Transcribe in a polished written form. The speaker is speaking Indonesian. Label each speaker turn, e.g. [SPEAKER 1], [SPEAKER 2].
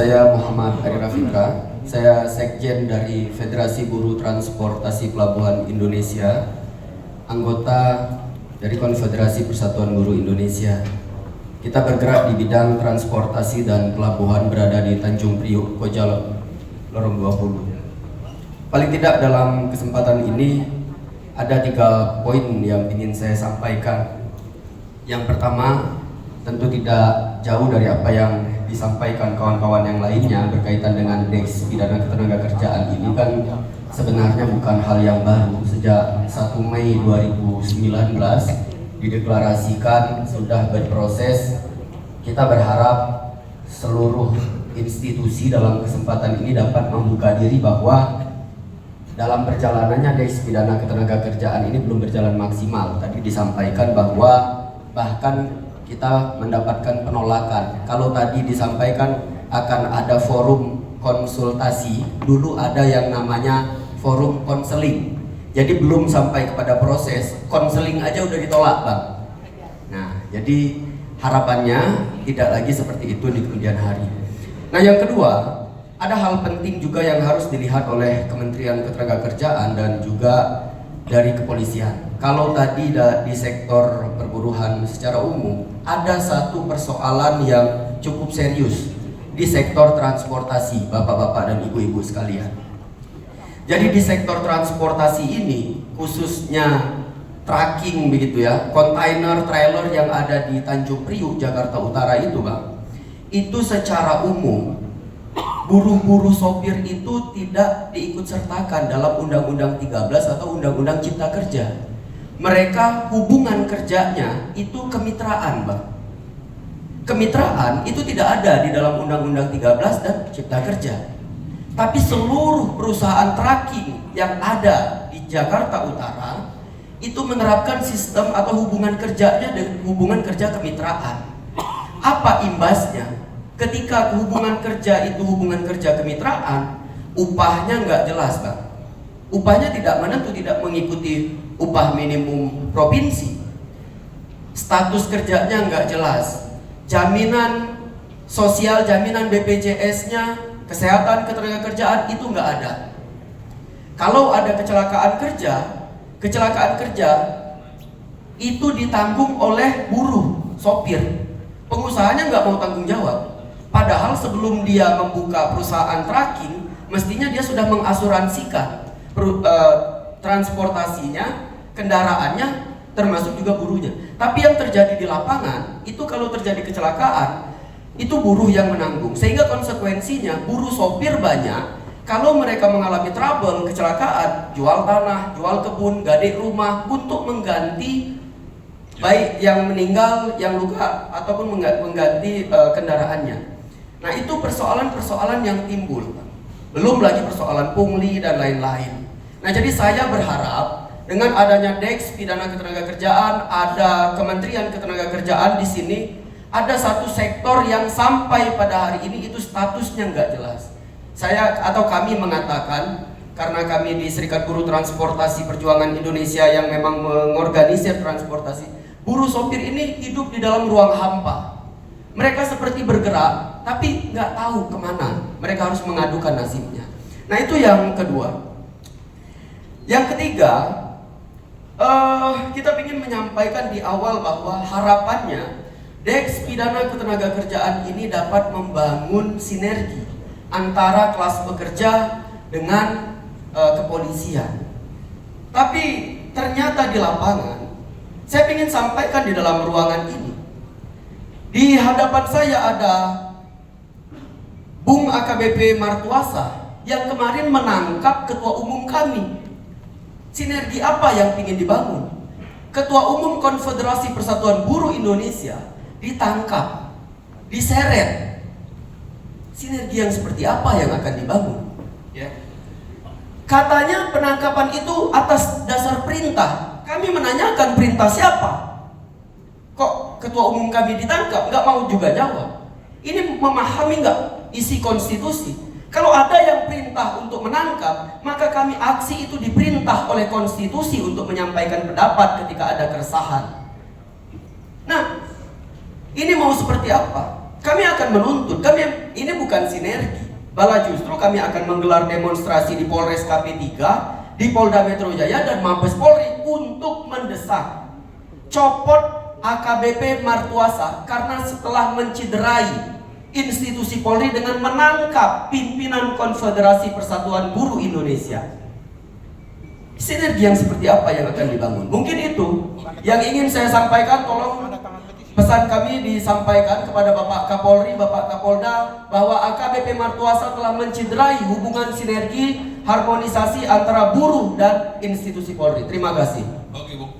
[SPEAKER 1] saya Muhammad Ari Rafika. Saya Sekjen dari Federasi Buruh Transportasi Pelabuhan Indonesia, anggota dari Konfederasi Persatuan Buruh Indonesia. Kita bergerak di bidang transportasi dan pelabuhan berada di Tanjung Priuk, Koja, Lorong 20. Paling tidak dalam kesempatan ini ada 3 poin yang ingin saya sampaikan. Yang pertama, tentu tidak jauh dari apa yang disampaikan kawan-kawan yang lainnya berkaitan dengan Deks Pidana Ketenagakerjaan ini kan sebenarnya bukan hal yang baru. Sejak 1 Mei 2019 dideklarasikan sudah berproses. Kita berharap seluruh institusi dalam kesempatan ini dapat membuka diri bahwa dalam perjalanannya Deks Pidana Ketenagakerjaan ini belum berjalan maksimal. Tadi disampaikan bahwa bahkan kita mendapatkan penolakan. Kalau tadi disampaikan akan ada forum konsultasi, dulu ada yang namanya forum konseling. Jadi belum sampai kepada proses, konseling aja udah ditolak, Bang. Nah, jadi harapannya tidak lagi seperti itu di kemudian hari. Nah, yang kedua, ada hal penting juga yang harus dilihat oleh Kementerian Ketenagakerjaan dan juga dari kepolisian. Kalau tadi di sektor perburuhan secara umum ada satu persoalan yang cukup serius di sektor transportasi, bapak-bapak dan ibu-ibu sekalian. Jadi di sektor transportasi ini khususnya tracking begitu ya, kontainer trailer yang ada di Tanjung Priuk, Jakarta Utara itu, Bang. Itu secara umum buruh-buruh sopir itu tidak diikutsertakan dalam Undang-Undang 13 atau Undang-Undang Cipta Kerja. Mereka hubungan kerjanya itu kemitraan, Bang. Kemitraan itu tidak ada di dalam Undang-Undang 13 dan Cipta Kerja. Tapi seluruh perusahaan tracking yang ada di Jakarta Utara itu menerapkan sistem atau hubungan kerjanya dengan hubungan kerja kemitraan. Apa imbasnya? Ketika hubungan kerja itu hubungan kerja kemitraan, upahnya nggak jelas, Bang. Upahnya tidak menentu, tidak mengikuti upah minimum provinsi. Status kerjanya nggak jelas. Jaminan sosial, jaminan BPJS-nya, kesehatan ketenagakerjaan itu nggak ada. Kalau ada kecelakaan kerja itu ditanggung oleh buruh, sopir. Pengusahanya nggak mau tanggung jawab. Padahal sebelum dia membuka perusahaan tracking, mestinya dia sudah mengasuransikan transportasinya, kendaraannya, termasuk juga buruhnya. Tapi yang terjadi di lapangan, itu kalau terjadi kecelakaan, itu buruh yang menanggung. Sehingga konsekuensinya buruh sopir banyak, kalau mereka mengalami trouble, kecelakaan, jual tanah, jual kebun, gadek rumah, untuk mengganti baik yang meninggal, yang luka, ataupun mengganti kendaraannya. Nah, itu persoalan-persoalan yang timbul. Belum lagi persoalan pungli dan lain-lain. Nah, jadi saya berharap dengan adanya Deks Pidana Ketenagakerjaan, ada Kementerian Ketenagakerjaan di sini, ada satu sektor yang sampai pada hari ini itu statusnya nggak jelas. Saya atau kami mengatakan, karena kami di Serikat Buruh Transportasi Perjuangan Indonesia yang memang mengorganisir transportasi, buruh sopir ini hidup di dalam ruang hampa. Mereka seperti bergerak, tapi nggak tahu kemana mereka harus mengadukan nasibnya. Nah, itu yang kedua. Yang ketiga, kita ingin menyampaikan di awal bahwa harapannya Deks Pidana Ketenagakerjaan ini dapat membangun sinergi antara kelas pekerja dengan kepolisian. Tapi ternyata di lapangan, saya ingin sampaikan di dalam ruangan ini, di hadapan saya ada Bung AKBP Martuasa yang kemarin menangkap ketua umum kami. Sinergi apa yang ingin dibangun? Ketua umum Konfederasi Persatuan Buruh Indonesia ditangkap, diseret. Sinergi yang seperti apa yang akan dibangun? Ya. Katanya penangkapan itu atas dasar perintah. Kami menanyakan perintah siapa? Kok ketua umum kami ditangkap? Nggak mau juga jawab. Ini memahami nggak isi konstitusi? Kalau ada yang perintah untuk menangkap, maka kami aksi itu diperintah oleh konstitusi untuk menyampaikan pendapat ketika ada keresahan. Nah, ini mau seperti apa? Kami akan menuntut, ini bukan sinergi. Malah justru kami akan menggelar demonstrasi di Polres KP3, di Polda Metro Jaya dan Mabes Polri untuk mendesak copot AKBP Martuasa karena setelah menciderai institusi Polri dengan menangkap pimpinan Konfederasi Persatuan Buruh Indonesia. Sinergi yang seperti apa yang akan dibangun? Mungkin itu yang ingin saya sampaikan. Tolong pesan kami disampaikan kepada Bapak Kapolri, Bapak Kapolda, bahwa AKBP Martuasa telah menciderai hubungan sinergi harmonisasi antara buruh dan institusi Polri. Terima kasih.
[SPEAKER 2] Oke, Bu.